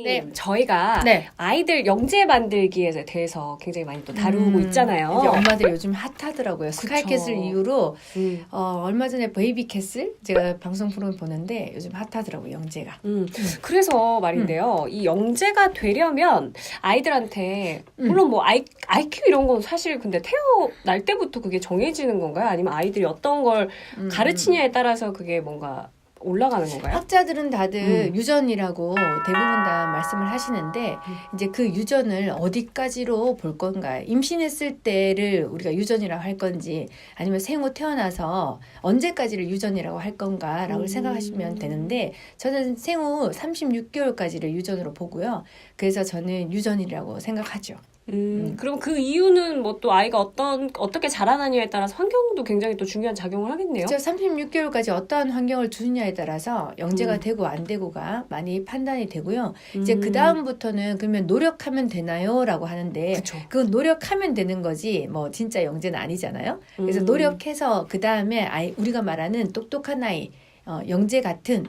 네, 저희가 네. 아이들 영재 만들기에 대해서 굉장히 많이 또 다루고 있잖아요. 이제 엄마들이 요즘 핫하더라고요. 스카이캐슬 이후로 얼마 전에 베이비캐슬 제가 방송 프로그램 보는데 요즘 핫하더라고요. 영재가. 그래서 말인데요. 이 영재가 되려면 아이들한테 물론 뭐 IQ 이런 건 사실 근데 태어날 때부터 그게 정해지는 건가요? 아니면 아이들이 어떤 걸 가르치냐에 따라서 그게 뭔가 올라가는 건가요? 학자들은 다들 유전이라고 대부분 다 말씀을 하시는데 이제 그 유전을 어디까지로 볼 건가? 임신했을 때를 우리가 유전이라고 할 건지 아니면 생후 태어나서 언제까지를 유전이라고 할 건가라고 생각하시면 되는데 저는 생후 36개월까지를 유전으로 보고요. 그래서 저는 유전이라고 생각하죠. 그럼 그 이유는 뭐 또 아이가 어떻게 자라나냐에 따라서 환경도 굉장히 또 중요한 작용을 하겠네요. 그렇죠. 36개월까지 어떠한 환경을 주느냐에 따라서 영재가 되고 안 되고가 많이 판단이 되고요. 이제 그 다음부터는 그러면 노력하면 되나요? 라고 하는데 그쵸. 그건 노력하면 되는 거지 뭐 진짜 영재는 아니잖아요. 그래서 노력해서 그 다음에 아이 우리가 말하는 똑똑한 아이, 영재 같은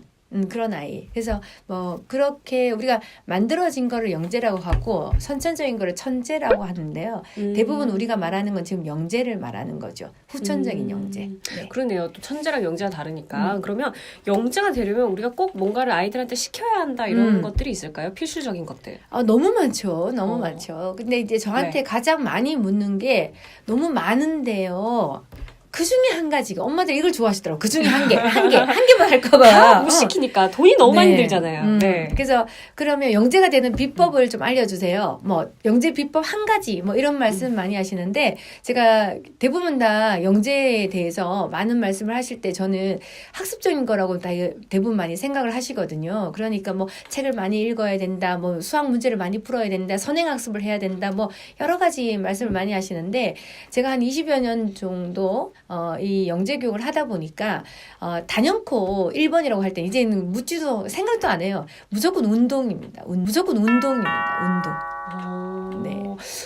그런 아이. 그래서 뭐 그렇게 우리가 만들어진 거를 영재라고 하고 선천적인 거를 천재라고 하는데요. 대부분 우리가 말하는 건 지금 영재를 말하는 거죠. 후천적인 영재. 네. 그러네요. 또 천재랑 영재가 다르니까. 그러면 영재가 되려면 우리가 꼭 뭔가를 아이들한테 시켜야 한다 이런 것들이 있을까요? 필수적인 것들. 너무 많죠. 너무 많죠. 근데 이제 저한테 가장 많이 묻는 게 너무 많은데요. 그 중에 한 가지가 엄마들 이걸 좋아하시더라고. 그 중에 한 개만 할까 봐요. 다 못 시키니까 돈이 너무 많이 들잖아요. 네. 그래서 그러면 영재가 되는 비법을 좀 알려주세요. 뭐 영재 비법 한 가지 뭐 이런 말씀 많이 하시는데 제가 대부분 다 영재에 대해서 많은 말씀을 하실 때 저는 학습적인 거라고 다 대부분 많이 생각을 하시거든요. 그러니까 뭐 책을 많이 읽어야 된다, 뭐 수학 문제를 많이 풀어야 된다, 선행학습을 해야 된다, 뭐 여러 가지 말씀을 많이 하시는데 제가 한 20여 년 정도 이 영재 교육을 하다 보니까 단연코 1번이라고 할 때 이제는 묻지도 생각도 안 해요. 무조건 운동입니다. 무조건 운동입니다. 운동. 네.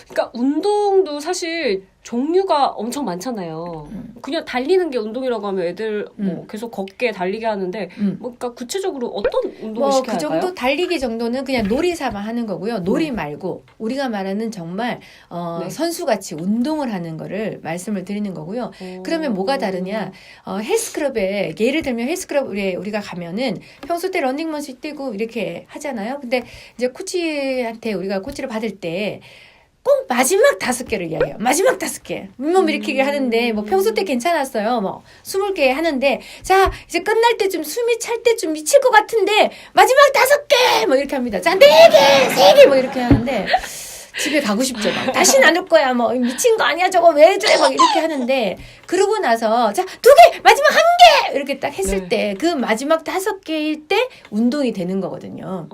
그러니까 운동도 사실 종류가 엄청 많잖아요. 그냥 달리는 게 운동이라고 하면 애들 뭐 계속 걷게 달리게 하는데 뭐 그러니까 구체적으로 어떤 운동을 시켜야 그 정도 할까요? 달리기 정도는 그냥 놀이 삼아 하는 거고요. 놀이 말고 우리가 말하는 정말 선수같이 운동을 하는 거를 말씀을 드리는 거고요. 그러면 뭐가 다르냐? 헬스클럽에 예를 들면 헬스클럽에 우리가 가면은 평소 때 러닝머신 뛰고 이렇게 하잖아요. 근데 이제 코치한테 우리가 코치를 받을 때 꼭 마지막 5개를 이야기해요. 마지막 5개. 윗몸 일으키기 하는데, 뭐 평소 때 괜찮았어요. 뭐 20개 하는데, 자, 이제 끝날 때쯤 숨이 찰 때쯤 미칠 것 같은데, 마지막 5개! 뭐 이렇게 합니다. 자, 4개! 3개! 뭐 이렇게 하는데, 집에 가고 싶죠. 막. 다시는 안 올 거야. 뭐, 미친 거 아니야. 저거 왜 저래? 막 이렇게 하는데, 그러고 나서, 자, 2개! 마지막 1개! 이렇게 딱 했을 때, 그 마지막 5개일 때 운동이 되는 거거든요.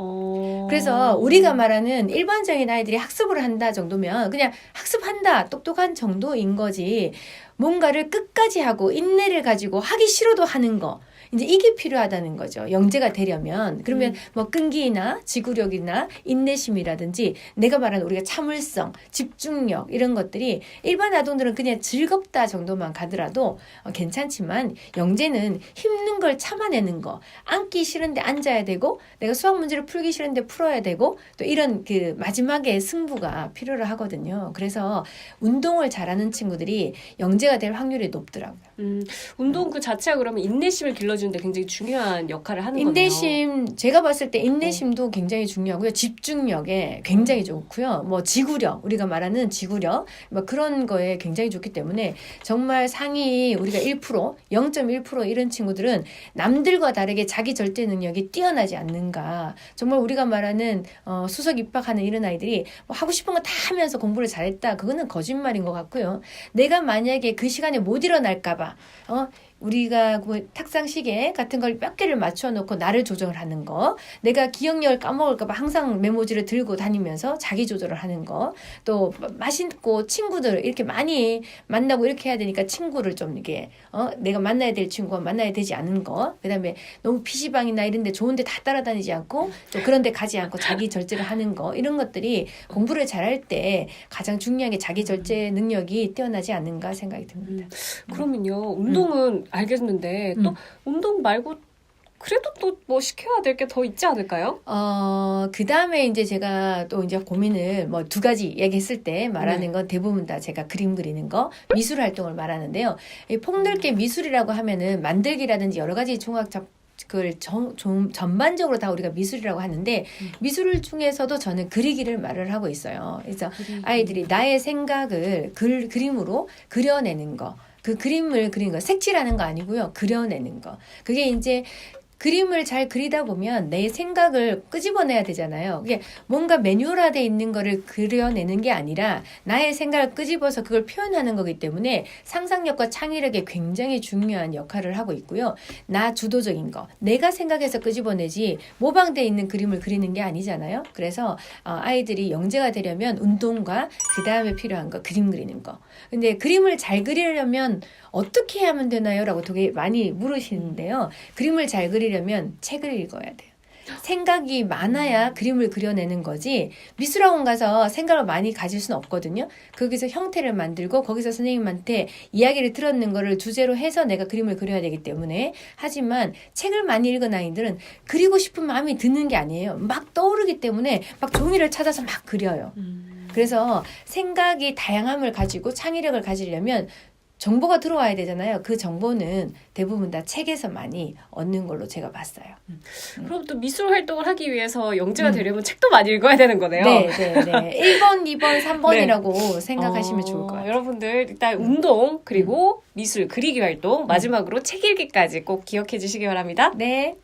그래서 우리가 말하는 일반적인 아이들이 학습을 한다 정도면 그냥 학습한다, 똑똑한 정도인 거지. 뭔가를 끝까지 하고 인내를 가지고 하기 싫어도 하는 거. 이제 이게 필요하다는 거죠. 영재가 되려면. 그러면 뭐 끈기나 지구력이나 인내심이라든지 내가 말하는 우리가 참을성, 집중력 이런 것들이 일반 아동들은 그냥 즐겁다 정도만 가더라도 괜찮지만 영재는 힘든 걸 참아내는 거. 앉기 싫은데 앉아야 되고 내가 수학 문제를 풀기 싫은데 풀어야 되고 또 이런 그 마지막에 승부가 필요로 하거든요. 그래서 운동을 잘하는 친구들이 영재가 될 확률이 높더라고요. 운동 그 자체가 그러면 인내심을 길러주는데 굉장히 중요한 역할을 하는 거네요. 인내심, 제가 봤을 때 인내심도 굉장히 중요하고요. 집중력에 굉장히 좋고요. 뭐 지구력, 우리가 말하는 지구력, 뭐 그런 거에 굉장히 좋기 때문에 정말 상위 우리가 1%, 0.1% 이런 친구들은 남들과 다르게 자기 절제 능력이 뛰어나지 않는가. 정말 우리가 말하는 수석 입학하는 이런 아이들이 뭐 하고 싶은 거 다 하면서 공부를 잘했다. 그거는 거짓말인 것 같고요. 내가 만약에 그 시간에 못 일어날까 봐 우리가 그 탁상 시계 같은 걸 몇 개를 맞춰놓고 나를 조정을 하는 거, 내가 기억력을 까먹을까봐 항상 메모지를 들고 다니면서 자기 조절을 하는 거, 또 맛있고 친구들 이렇게 많이 만나고 이렇게 해야 되니까 친구를 좀 이렇게 내가 만나야 될 친구와 만나야 되지 않은 거, 그다음에 너무 PC방이나 이런 데 좋은데 다 따라다니지 않고 또 그런 데 가지 않고 자기 절제를 하는 거, 이런 것들이 공부를 잘할 때 가장 중요한 게 자기 절제 능력이 뛰어나지 않는가 생각이 듭니다. 그러면요, 운동은 알겠는데 또 운동 말고 그래도 또 뭐 시켜야 될 게 더 있지 않을까요? 그 다음에 이제 제가 또 이제 고민을 뭐 두 가지 얘기했을 때 말하는 네. 건 대부분 다 제가 그림 그리는 거, 미술 활동을 말하는데요. 이 폭넓게 미술이라고 하면은 만들기라든지 여러 가지 종합 그걸 좀 전반적으로 다 우리가 미술이라고 하는데 미술 중에서도 저는 그리기를 말을 하고 있어요. 그래서 아이들이 나의 생각을 그림으로 그려내는 거. 그 그림을 그리는 거, 색칠하는 거 아니고요. 그려내는 거. 그게 이제 그림을 잘 그리다 보면 내 생각을 끄집어내야 되잖아요. 그게 뭔가 매뉴얼화되어 있는 거를 그려내는 게 아니라 나의 생각을 끄집어서 그걸 표현하는 거기 때문에 상상력과 창의력에 굉장히 중요한 역할을 하고 있고요. 나 주도적인 거, 내가 생각해서 끄집어내지 모방되어 있는 그림을 그리는 게 아니잖아요. 그래서 아이들이 영재가 되려면 운동과 그 다음에 필요한 거, 그림 그리는 거. 근데 그림을 잘 그리려면 어떻게 하면 되나요? 라고 되게 많이 물으시는데요. 그림을 잘 그리려면 책을 읽어야 돼요. 생각이 많아야 그림을 그려내는 거지 미술학원 가서 생각을 많이 가질 수는 없거든요. 거기서 형태를 만들고 거기서 선생님한테 이야기를 들었는 거를 주제로 해서 내가 그림을 그려야 되기 때문에 하지만 책을 많이 읽은 아이들은 그리고 싶은 마음이 드는 게 아니에요. 막 떠오르기 때문에 막 종이를 찾아서 막 그려요. 그래서 생각이 다양함을 가지고 창의력을 가지려면 정보가 들어와야 되잖아요. 그 정보는 대부분 다 책에서 많이 얻는 걸로 제가 봤어요. 그럼 또 미술 활동을 하기 위해서 영재가 되려면 책도 많이 읽어야 되는 거네요. 네. 1번, 2번, 3번이라고 생각하시면 좋을 것 같아요. 여러분들 일단 운동 그리고 미술 그리기 활동 마지막으로 책 읽기까지 꼭 기억해 주시기 바랍니다. 네.